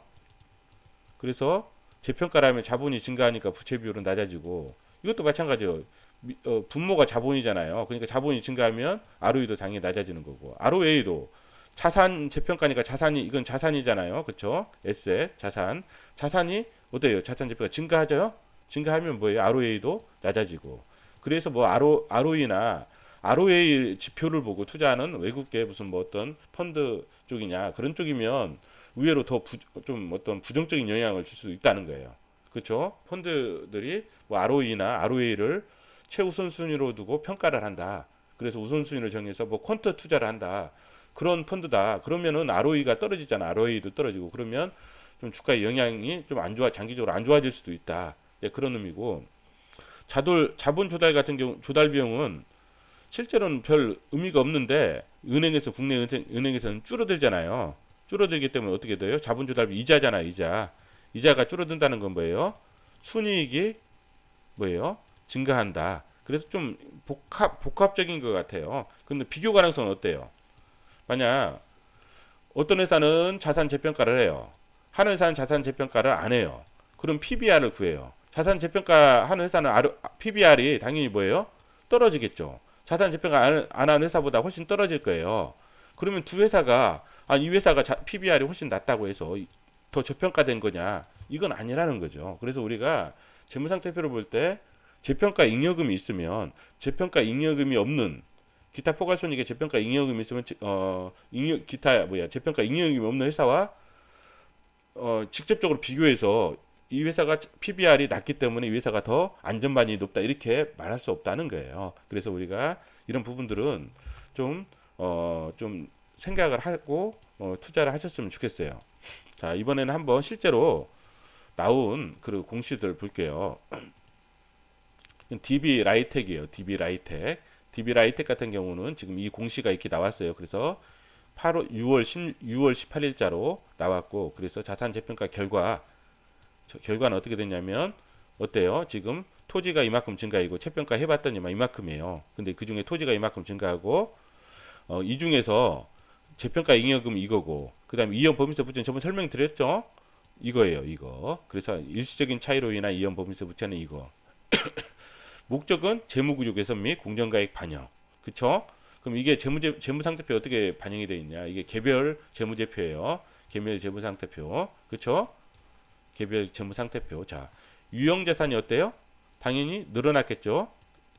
그래서 재평가라면 자본이 증가하니까 부채비율은 낮아지고, 이것도 마찬가지예요. 분모가 자본이잖아요. 그러니까 자본이 증가하면 ROE도 당연히 낮아지는 거고, ROA도 자산 재평가니까 이건 자산이잖아요. 그렇죠? 에셋, 자산이 어때요? 자산 재평가 증가하죠? 증가하면 뭐예요? ROA도 낮아지고. 그래서 뭐 ROE나 ROA 지표를 보고 투자하는 외국계 무슨 뭐 어떤 펀드 쪽이냐, 그런 쪽이면 의외로 더 좀 어떤 부정적인 영향을 줄 수도 있다는 거예요. 그렇죠? 펀드들이 뭐 ROE나 ROA를 최우선순위로 두고 평가를 한다. 그래서 우선순위를 정해서 뭐 퀀트 투자를 한다. 그런 펀드다. 그러면은 ROE가 떨어지잖아. ROA도 떨어지고. 그러면 좀 주가의 영향이 좀 장기적으로 안 좋아질 수도 있다. 그런 의미고, 자본 조달 같은 경우, 조달 비용은 실제로는 별 의미가 없는데, 국내 은행에서는 줄어들잖아요. 줄어들기 때문에 어떻게 돼요? 자본 조달비 이자잖아요, 이자가 줄어든다는 건 뭐예요? 순이익이 뭐예요? 증가한다. 그래서 좀 복합적인 것 같아요. 근데 비교 가능성은 어때요? 만약 어떤 회사는 자산 재평가를 해요. 한 회사는 자산 재평가를 안 해요. 그럼 PBR을 구해요. 자산 재평가 하는 회사는 PBR이 당연히 뭐예요? 떨어지겠죠. 자산 재평가 안 하는 회사보다 훨씬 떨어질 거예요. 그러면 이 회사가 PBR이 훨씬 낮다고 해서 더 저평가된 거냐? 이건 아니라는 거죠. 그래서 우리가 재무상태표를 볼 때 재평가 잉여금이 있으면, 재평가 잉여금이 없는, 기타 포괄손익에 재평가 잉여금이 있으면 재평가 잉여금이 없는 회사와 직접적으로 비교해서 이 회사가 PBR이 낮기 때문에 이 회사가 더 안전반이 높다, 이렇게 말할 수 없다는 거예요. 그래서 우리가 이런 부분들은 좀 생각을 하고 투자를 하셨으면 좋겠어요. 자, 이번에는 한번 실제로 나온 그 공시들 볼게요. DB 라이텍이에요. DB 라이텍. DB 라이텍 같은 경우는 지금 이 공시가 이렇게 나왔어요. 그래서 8월 6월 18일자로 나왔고, 그래서 자산 재평가 결과는 어떻게 됐냐면 어때요? 지금 토지가 이만큼 증가이고 채평가 해봤더니만 이만큼이에요. 근데 그 중에 토지가 이만큼 증가하고 이 중에서 재평가 잉여금 이거고, 그다음에 이연 법인세 부채는 저번 설명드렸죠? 이거예요, 이거. 그래서 일시적인 차이로 인한 이연 법인세 부채는 이거. 목적은 재무구조 개선 및 공정가액 반영. 그쵸? 그럼 이게 재무상태표 어떻게 반영이 되어 있냐? 이게 개별 재무제표예요. 개별 재무상태표. 그쵸? 개별 재무상태표. 자, 유형자산이 어때요? 당연히 늘어났겠죠?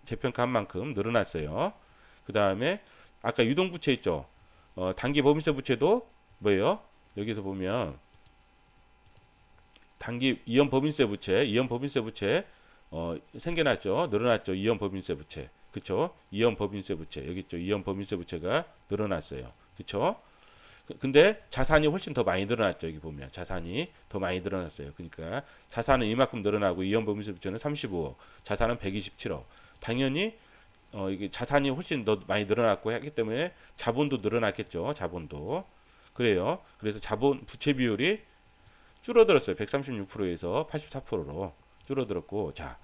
재평가한 만큼 늘어났어요. 그 다음에 아까 유동부채 있죠? 단기 법인세 부채도 뭐예요? 여기서 보면 단기 이연 법인세 부채 생겨났죠. 늘어났죠. 이연 법인세 부채. 그쵸? 이연 법인세 부채. 여기 있죠. 이연 법인세 부채가 늘어났어요. 그쵸? 근데 자산이 훨씬 더 많이 늘어났죠. 여기 보면 자산이 더 많이 늘어났어요. 그러니까 자산은 이만큼 늘어나고 이연 법인세 부채는 35억, 자산은 127억. 당연히 이게 자산이 훨씬 더 많이 늘어났고 했기 때문에 자본도 늘어났겠죠. 자본도. 그래요. 그래서 자본 부채 비율이 줄어들었어요. 136%에서 84%로 줄어들었고, 자,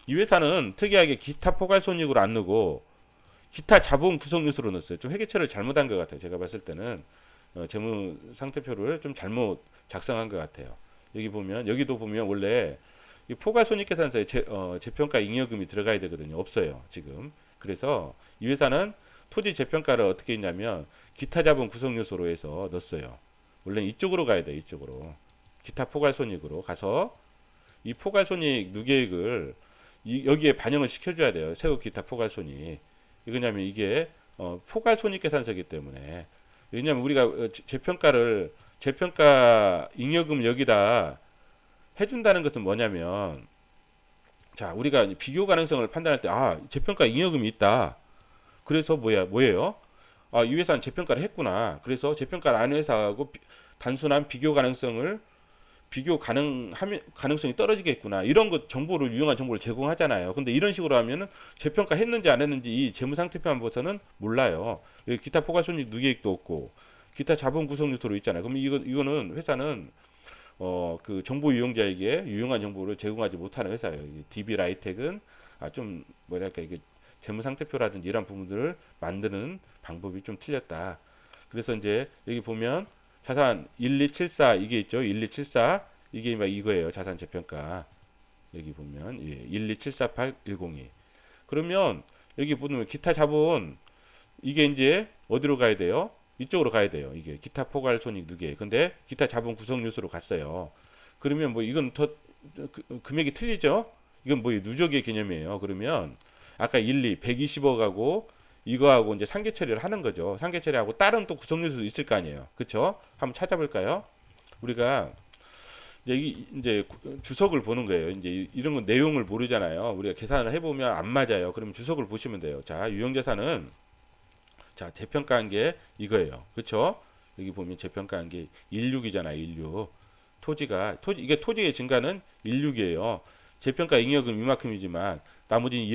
이 회사는 특이하게 기타 포괄 손익으로 안 넣고 기타 자본 구성 요소로 넣었어요. 좀 회계처리를 잘못한 것 같아요. 제가 봤을 때는 재무 상태표를 좀 잘못 작성한 것 같아요. 여기도 보면 원래 이 포괄 손익 계산서에 재평가 잉여금이 들어가야 되거든요. 없어요, 지금. 그래서 이 회사는 토지 재평가를 어떻게 했냐면 기타 자본 구성 요소로 해서 넣었어요. 원래 이쪽으로 가야 돼요. 이쪽으로. 기타 포괄 손익으로 가서 이 포괄 손익 누계액을 여기에 반영을 시켜줘야 돼요. 세후 기타 포괄 손익. 이거냐면 이게 포괄 손익 계산서이기 때문에, 왜냐면 우리가 재평가 잉여금 여기다 해준다는 것은 뭐냐면, 자, 우리가 비교 가능성을 판단할 때, 재평가 잉여금이 있다. 그래서 뭐예요? 이 회사는 재평가를 했구나. 그래서 재평가를 안 회사하고 단순한 가능성이 떨어지겠구나. 이런 것 유용한 정보를 제공하잖아요. 근데 이런 식으로 하면은 재평가 했는지 안 했는지 이 재무상태표만 봐서는 몰라요. 기타 포괄손익 누계액도 없고 기타 자본 구성 요소로 있잖아요. 그럼 이거는 회사는 그 정보 이용자에게 유용한 정보를 제공하지 못하는 회사예요. DB 라이텍은 좀 뭐랄까 이게 재무상태표라든지 이런 부분들을 만드는 방법이 좀 틀렸다. 그래서 이제 여기 보면 자산 1274 이게 있죠. 1274 이게 막 이거예요. 자산 재평가. 여기 보면 1274810이. 그러면 여기 보면 기타 자본 이게 이제 어디로 가야 돼요? 이쪽으로 가야 돼요. 이게 기타 포괄 손익 누계. 근데 기타 자본 구성 요소로 갔어요. 그러면 뭐 이건 더 금액이 틀리죠? 이건 뭐 누적의 개념이에요. 그러면 아까 120억하고 이거하고 이제 상계 처리를 하는 거죠. 상계 처리하고 다른 또 구성 요소도 있을 거 아니에요. 그렇죠? 한번 찾아볼까요? 우리가 이제 주석을 보는 거예요. 이제 이런 건 내용을 모르잖아요. 우리가 계산을 해보면 안 맞아요. 그러면 주석을 보시면 돼요. 자, 유형자산은 자 재평가한 게 이거예요. 그렇죠? 여기 보면 재평가한 게 16이잖아요. 16. 이게 토지의 증가는 16이에요. 재평가 잉여금 이만큼이지만 나머지는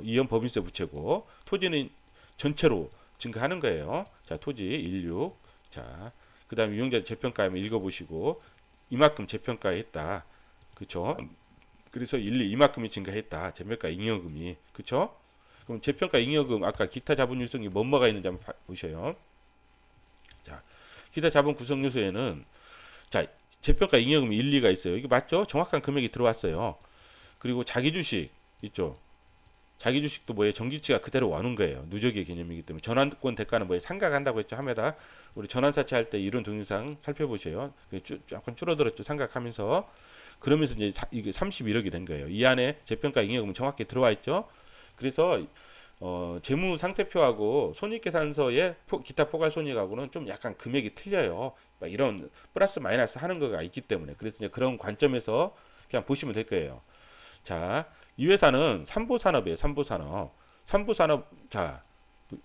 이연 법인세 부채고 토지는 전체로 증가하는 거예요. 자, 토지 16. 자, 그다음에 유형자 재평가하면 읽어보시고 이만큼 재평가했다. 그렇죠? 그래서 이만큼이 증가했다. 재평가 잉여금이. 그렇죠? 그럼 재평가 잉여금 아까 기타 자본 요소이 뭐가 있는지 한번 보셔요. 자, 기타 자본 구성 요소에는 자, 재평가 잉여금 1, 2가 있어요. 이게 맞죠? 정확한 금액이 들어왔어요. 그리고 자기 주식 있죠. 자기 주식도 뭐에 정지치가 그대로 와는 거예요. 누적의 개념이기 때문에 전환권 대가는 뭐에 상각한다고 했죠. 하메다 우리 전환사채 할 때 이런 동영상 살펴보세요. 조금 줄어들었죠. 상각하면서 그러면서 이제 이게 31억이 된 거예요. 이 안에 재평가 잉여금은 정확히 들어와 있죠. 그래서 재무 상태표하고 손익계산서의 기타 포괄 손익하고는 좀 약간 금액이 틀려요. 이런 플러스 마이너스 하는 거가 있기 때문에 그래서 이제 그런 관점에서 그냥 보시면 될 거예요. 자, 이 회사는 삼보산업이에요. 삼보산업. 자,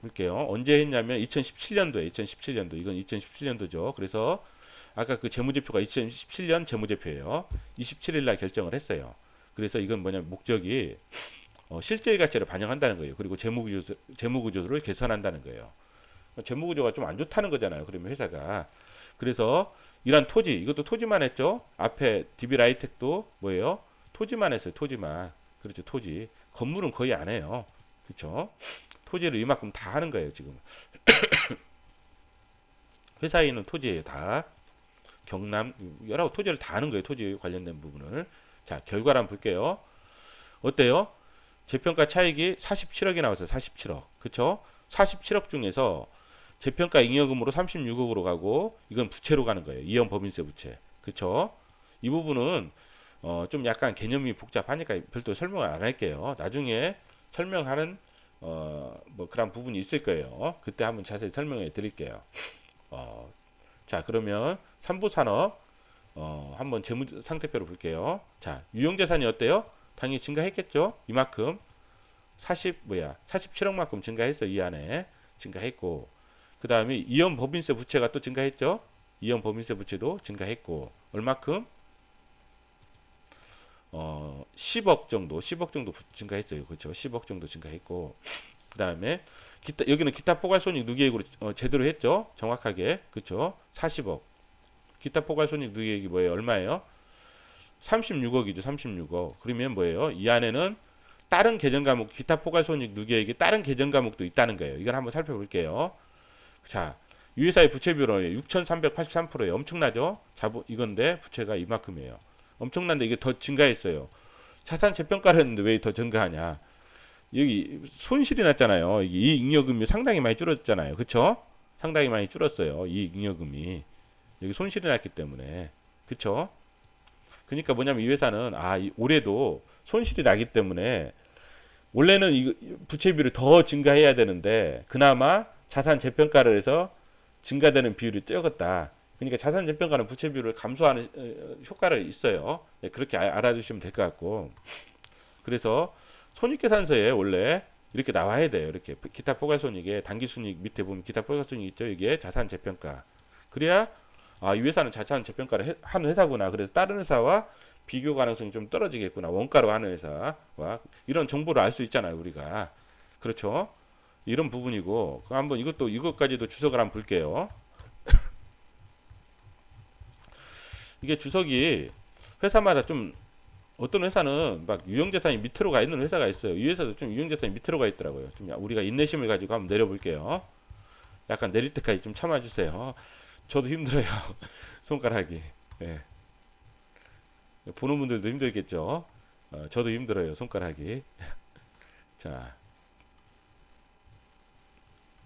볼게요. 언제 했냐면 2017년도에 2017년도 이건 2017년도죠. 그래서 아까 그 재무제표가 2017년 재무제표예요. 27일 날 결정을 했어요. 그래서 이건 뭐냐면 목적이 실질 가치를 반영한다는 거예요. 그리고 재무구조를 개선한다는 거예요. 재무구조가 좀 안 좋다는 거잖아요. 그러면 회사가. 그래서 이란 토지, 이것도 토지만 했죠. 앞에 DB 라이텍도 뭐예요? 토지만 했어요. 토지만. 그렇죠. 토지. 건물은 거의 안 해요. 그렇죠. 토지를 이만큼 다 하는 거예요. 지금. 회사에 있는 토지예요. 다. 경남 여러 토지를 다 하는 거예요. 토지 관련된 부분을. 자, 결과를 한번 볼게요. 어때요? 재평가 차익이 47억이 나왔어요. 47억. 그쵸? 47억 중에서 재평가 잉여금으로 36억으로 가고 이건 부채로 가는 거예요. 이연 법인세 부채. 그쵸? 이 부분은 좀 약간 개념이 복잡하니까 별도 설명을 안 할게요. 나중에 설명하는 뭐 그런 부분이 있을 거예요. 그때 한번 자세히 설명해 드릴게요. 자, 그러면 삼부산업 한번 재무 상태표를 볼게요. 자, 유형자산이 어때요? 당연히 증가했겠죠. 이만큼 47억만큼 증가했어. 이 안에 증가했고, 그 다음에 이연 법인세 부채가 또 증가했죠. 이연 법인세 부채도 증가했고, 얼마큼? 10억 정도 증가했어요. 그렇죠. 10억 정도 증가했고, 그 다음에 여기는 기타 포괄손익 누계액으로 제대로 했죠. 정확하게. 그렇죠. 40억. 기타 포괄손익 누계액이 뭐예요? 얼마예요? 36억이죠. 36억. 그러면 뭐예요? 이 안에는 다른 계정 과목, 기타 포괄손익 누계액이 다른 계정 과목도 있다는 거예요. 이걸 한번 살펴볼게요. 자, 이 회사의 부채 비율은 6,383%예요. 엄청나죠? 이건데 부채가 이만큼이에요. 엄청난데 이게 더 증가했어요. 자산 재평가를 했는데 왜 더 증가하냐? 여기 손실이 났잖아요. 이 잉여금이 상당히 많이 줄었잖아요. 그쵸? 상당히 많이 줄었어요. 이 잉여금이. 여기 손실이 났기 때문에. 그쵸? 그러니까 뭐냐면 이 회사는 올해도 손실이 나기 때문에 원래는 이 부채비율이 더 증가해야 되는데 그나마 자산 재평가를 해서 증가되는 비율이 적었다. 그러니까 자산 재평가는 부채 비율을 감소하는 효과를 있어요. 네, 그렇게 알아두시면 될 것 같고. 그래서 손익계산서에 원래 이렇게 나와야 돼요. 이렇게 기타 포괄손익에 당기순이익 밑에 보면 기타 포괄손익 있죠. 이게 자산 재평가. 그래야 이 회사는 자산 재평가를 하는 회사구나. 그래서 다른 회사와 비교 가능성이 좀 떨어지겠구나. 원가로 하는 회사와 이런 정보를 알 수 있잖아요. 우리가. 그렇죠. 이런 부분이고 한번 이것까지도 주석을 한번 볼게요. 이게 주석이 회사마다 좀 어떤 회사는 막 유형자산이 밑으로 가 있는 회사가 있어요. 이 회사도 좀 유형자산이 밑으로 가 있더라고요. 좀 우리가 인내심을 가지고 한번 내려볼게요. 약간 내릴 때까지 좀 참아주세요. 저도 힘들어요. 손가락이. 예. 보는 분들도 힘들겠죠. 저도 힘들어요. 손가락이. 자,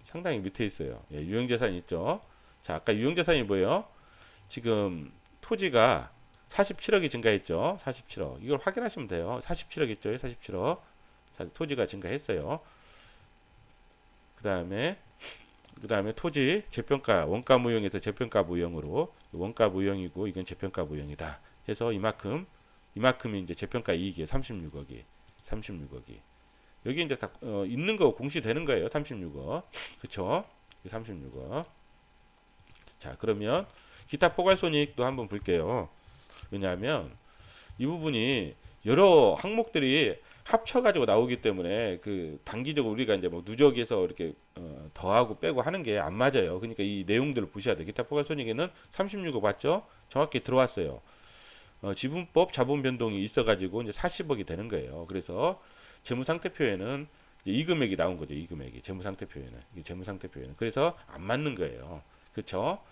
상당히 밑에 있어요. 예, 유형자산이 있죠. 자, 아까 유형자산이 뭐예요? 지금 토지가 47억이 증가했죠. 47억. 이걸 확인하시면 돼요. 47억 있죠. 47억. 자, 토지가 증가했어요. 그 다음에 토지 재평가 원가 무형에서 재평가 무형으로 원가 무형이고 이건 재평가 무형이다. 해서 이만큼이 이제 재평가 이익이에요. 36억이. 여기 이제 다 있는 거 공시되는 거예요. 36억. 그쵸? 36억. 자, 그러면 기타 포괄손익도 한번 볼게요. 왜냐하면 이 부분이 여러 항목들이 합쳐가지고 나오기 때문에 그 단기적으로 우리가 이제 뭐 누적해서 이렇게 더하고 빼고 하는 게 안 맞아요. 그러니까 이 내용들을 보셔야 돼요. 기타 포괄손익에는 36억 맞죠? 정확히 들어왔어요. 지분법 자본 변동이 있어가지고 이제 40억이 되는 거예요. 그래서 재무상태표에는 이 금액이 나온 거죠. 이 금액이 재무상태표에는 그래서 안 맞는 거예요. 그렇죠?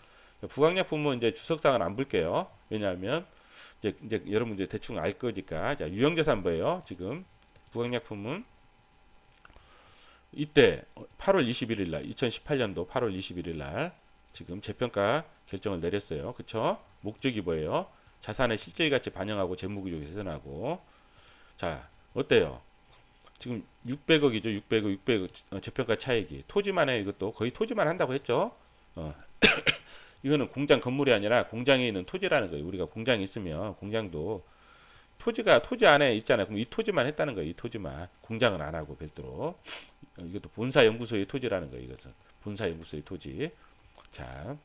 부강약품은 이제 주석상은 안 볼게요. 왜냐하면 이제 여러분 이제 대충 알 거니까. 자, 유형자산 뭐예요? 지금 부강약품은 이때 8월 21일 날 2018년도 8월 21일 날 지금 재평가 결정을 내렸어요. 그쵸? 목적이 뭐예요? 자산의 실질 가치 반영하고 재무구조 개선하고. 자, 어때요? 지금 600억이죠. 600억 재평가 차익이. 토지만 해. 이것도 거의 토지만 한다고 했죠. 이거는 공장 건물이 아니라 공장에 있는 토지라는 거예요. 우리가 공장이 있으면 공장도 토지 안에 있잖아요. 그럼 이 토지만 했다는 거예요. 이 토지만. 공장은 안 하고 별도로. 이것도 본사 연구소의 토지라는 거예요. 이것은 본사 연구소의 토지. 자,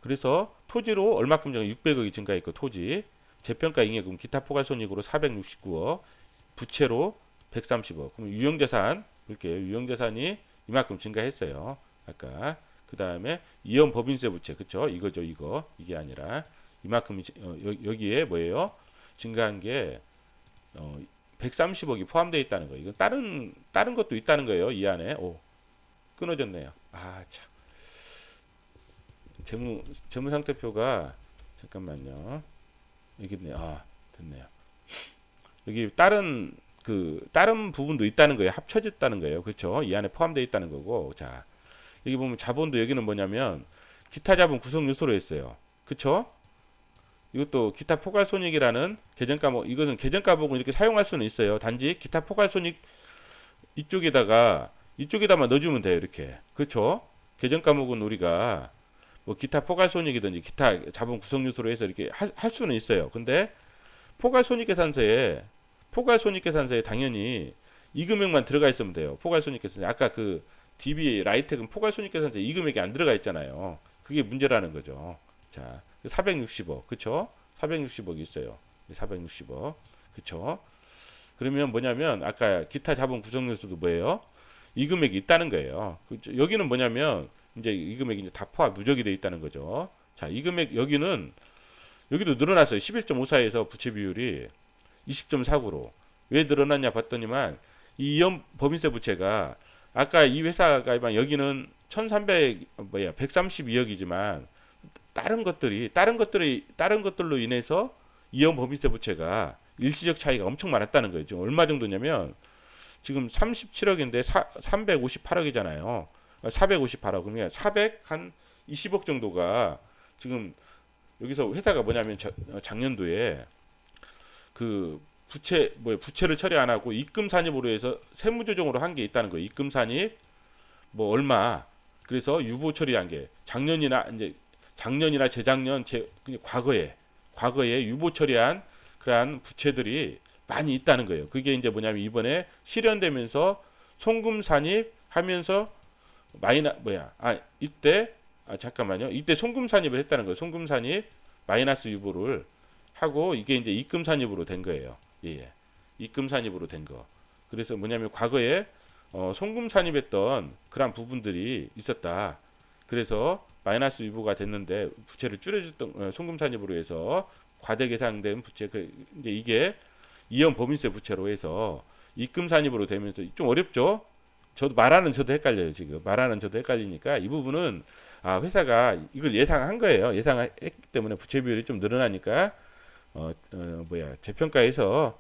그래서 토지로 얼마큼 증가? 600억이 증가했고 토지, 재평가 잉여금, 기타 포괄손익으로 469억, 부채로 130억. 그럼 유형자산 볼게요. 유형자산이 이만큼 증가했어요. 아까 그 다음에 이연 법인세 부채, 그쵸? 이거죠, 이거. 이게 아니라 이만큼 여기에 뭐예요? 증가한 게 130억이 포함되어 있다는 거예요. 이건 다른 것도 있다는 거예요. 이 안에. 오, 끊어졌네요. 아, 참. 재무상태표가 잠깐만요. 여기 있네요. 아, 됐네요. 여기 다른 부분도 있다는 거예요. 합쳐졌다는 거예요. 그렇죠? 이 안에 포함되어 있다는 거고. 자, 여기 보면 자본도 여기는 뭐냐면 기타 자본 구성 요소로 했어요. 그렇죠? 이것도 기타 포괄손익이라는 계정과목, 이거는 계정과목을 이렇게 사용할 수는 있어요. 단지 기타 포괄손익 이쪽에다만 넣어주면 돼요. 이렇게. 그렇죠? 계정과목은 우리가 뭐 기타 포괄손익이든지 기타 자본 구성 요소로 해서 이렇게 할 수는 있어요. 근데 포괄손익계산서에 당연히 이 금액만 들어가 있으면 돼요. 포괄손익계산서. 아까 그 DB 라이텍은 포괄손익계산서에 이 금액이 안 들어가 있잖아요. 그게 문제라는 거죠. 자, 460억. 그쵸? 460억 있어요. 460억. 그쵸? 그러면 뭐냐면 아까 기타 자본 구성 요소도 뭐예요? 이 금액이 있다는 거예요. 여기는 뭐냐면 이제 이 금액이 이제 다 포함 누적이 돼 있다는 거죠. 자, 이 금액 여기도 늘어났어요. 11.54에서 부채 비율이 20.49로. 왜 늘어났냐 봤더니만 이 이연 법인세 부채가 아까 이 회사가 여기는 132억이지만 다른 것들로 인해서 이연 법인세 부채가 일시적 차이가 엄청 많았다는 거예요. 지금 얼마 정도냐면 지금 37억인데 358억이잖아요. 458억. 그러면 400한 20억 정도가 지금 여기서 회사가 뭐냐면 작년도에 그 부채를 처리 안 하고 입금 산입으로 해서 세무 조정으로 한 게 있다는 거예요. 입금 산입 뭐 얼마. 그래서 유보 처리한 게 작년이나 재작년 그냥 과거에 유보 처리한 그러한 부채들이 많이 있다는 거예요. 그게 이제 뭐냐면 이번에 실현되면서 송금 산입하면서 잠깐만요. 이때 송금 산입을 했다는 거예요. 송금 산입 마이너스 유보를 하고 이게 이제 입금 산입으로 된 거예요. 예. 입금 산입으로 된 거. 그래서 뭐냐면 과거에 송금 산입했던 그런 부분들이 있었다. 그래서 마이너스 유보가 됐는데 부채를 줄여줬던 송금 산입으로 해서 과대 계상된 부채 이제 이게 이연 법인세 부채로 해서 입금 산입으로 되면서 좀 어렵죠. 저도 헷갈려요 지금. 말하는 저도 헷갈리니까 이 부분은 회사가 이걸 예상한 거예요. 예상했기 때문에 부채 비율이 좀 늘어나니까 재평가에서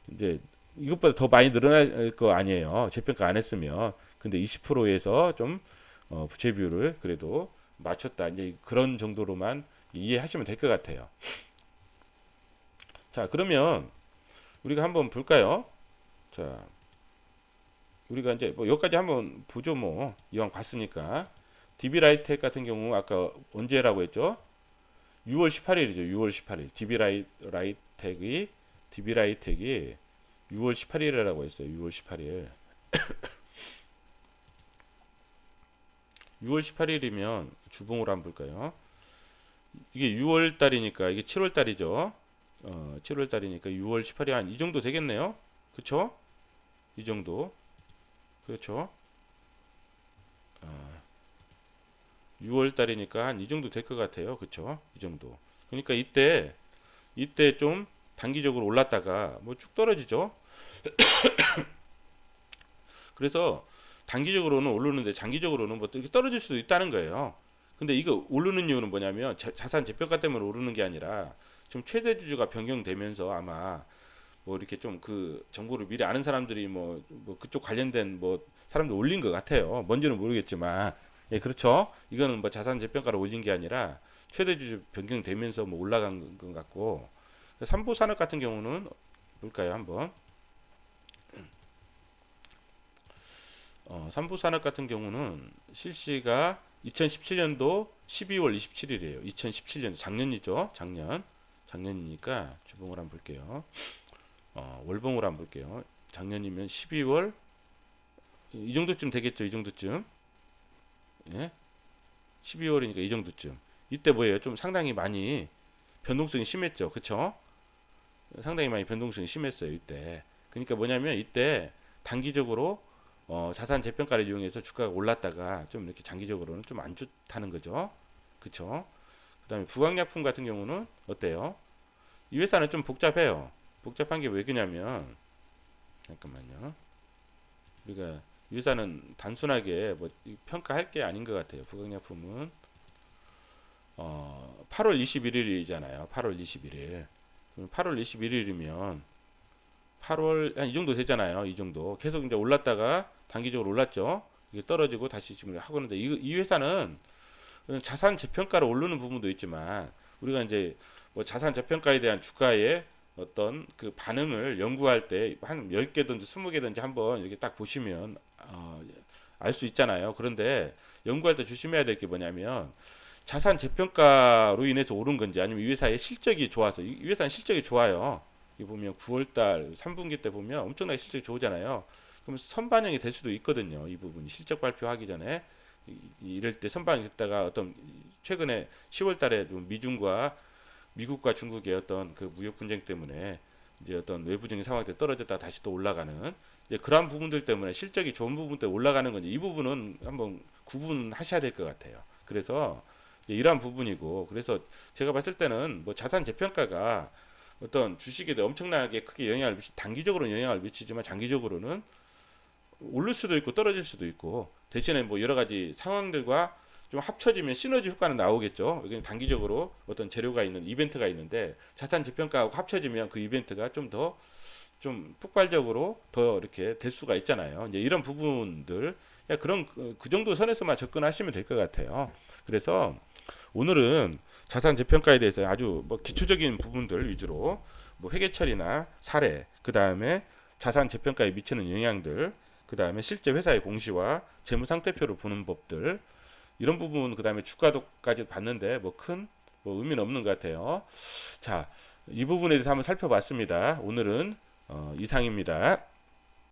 이제 이것보다 더 많이 늘어날 거 아니에요. 재평가 안 했으면. 근데 20%에서 좀 부채 비율을 그래도 맞췄다. 이제 그런 정도로만 이해하시면 될 것 같아요. 자, 그러면 우리가 한번 볼까요? 자, 우리가 이제 뭐 여기까지 한번 보죠. 뭐 이왕 봤으니까 DB라이텍 같은 경우 아까 언제라고 했죠? 6월 18일이죠. 6월 18일. DB라이텍이 6월 18일이라고 했어요. 6월 18일. 6월 18일이면 주봉으로 한번 볼까요? 이게 6월 달이니까 이게 7월 달이죠. 7월 달이니까 6월 18일 한 이 정도 되겠네요. 그쵸? 이 정도. 그렇죠? 6월 달이니까 한 이 정도 될 것 같아요. 그쵸? 이 정도. 그러니까 이때 좀 단기적으로 올랐다가 뭐 쭉 떨어지죠. 그래서 단기적으로는 오르는데 장기적으로는 뭐 이렇게 떨어질 수도 있다는 거예요. 근데 이거 오르는 이유는 뭐냐면 자산 재평가 때문에 오르는 게 아니라 지금 최대 주주가 변경되면서 아마 뭐 이렇게 좀 그 정보를 미리 아는 사람들이 뭐 그쪽 관련된 뭐 사람들 올린 것 같아요. 뭔지는 모르겠지만 예, 그렇죠. 이거는 뭐 자산 재평가를 올린 게 아니라 최대 주주 변경되면서 뭐 올라간 것 같고 삼보산업 같은 경우는 볼까요 한번. 삼보산업 같은 경우는 실시가 2017년도 12월 27일이에요. 2017년 작년이죠. 작년이니까 주봉을 한번 볼게요. 월봉으로 한번 볼게요. 작년이면 12월 이 정도쯤 되겠죠. 이 정도쯤. 예? 12월이니까 이 정도쯤. 이때 뭐예요? 좀 상당히 많이 변동성이 심했죠. 그쵸? 상당히 많이 변동성이 심했어요. 이때. 그러니까 뭐냐면 이때 단기적으로 자산 재평가를 이용해서 주가가 올랐다가 좀 이렇게 장기적으로는 좀 안 좋다는 거죠. 그쵸? 그다음에 부강약품 같은 경우는 어때요? 이 회사는 좀 복잡해요. 복잡한 게 왜 그러냐면 잠깐만요. 우리가 이 회사는 단순하게 뭐 평가할 게 아닌 것 같아요. 부강약품은 8월 21일이잖아요. 8월 21일. 8월 21일이면 8월 한 이 정도 되잖아요. 이 정도 계속 이제 올랐다가 단기적으로 올랐죠. 이게 떨어지고 다시 지금 하고 있는데 이 회사는 자산 재평가로 오르는 부분도 있지만 우리가 이제 뭐 자산 재평가에 대한 주가의 어떤 그 반응을 연구할 때 한 10개든지 20개든지 한번 이렇게 딱 보시면 알 수 있잖아요. 그런데 연구할 때 조심해야 될 게 뭐냐면 자산 재평가로 인해서 오른 건지 아니면 이 회사의 실적이 좋아서 이 회사는 실적이 좋아요. 이 보면 9월달 3분기 때 보면 엄청나게 실적이 좋잖아요. 그럼 선반영이 될 수도 있거든요. 이 부분이 실적 발표하기 전에 이럴 때 선반영이 됐다가 어떤 최근에 10월달에 미중과 미국과 중국의 어떤 그 무역 분쟁 때문에 이제 어떤 외부적인 상황 때 떨어졌다 다시 또 올라가는 이제 그러한 부분들 때문에 실적이 좋은 부분 때 올라가는 건지 이 부분은 한번 구분하셔야 될 것 같아요. 그래서 이제 이러한 부분이고 그래서 제가 봤을 때는 뭐 자산 재평가가 어떤 주식에 엄청나게 크게 영향을 단기적으로 영향을 미치지만 장기적으로는 오를 수도 있고 떨어질 수도 있고 대신에 뭐 여러 가지 상황들과 좀 합쳐지면 시너지 효과는 나오겠죠. 여기는 단기적으로 어떤 재료가 있는 이벤트가 있는데 자산 재평가하고 합쳐지면 그 이벤트가 좀 더 좀 폭발적으로 더 이렇게 될 수가 있잖아요. 이제 이런 부분들 그런 그 정도 선에서만 접근하시면 될 것 같아요. 그래서 오늘은 자산 재평가에 대해서 아주 뭐 기초적인 부분들 위주로 뭐 회계처리나 사례, 그 다음에 자산 재평가에 미치는 영향들, 그 다음에 실제 회사의 공시와 재무상태표를 보는 법들 이런 부분 그 다음에 주가도까지 봤는데 뭐 큰 뭐 의미는 없는 것 같아요. 자, 이 부분에 대해서 한번 살펴봤습니다. 오늘은 이상입니다.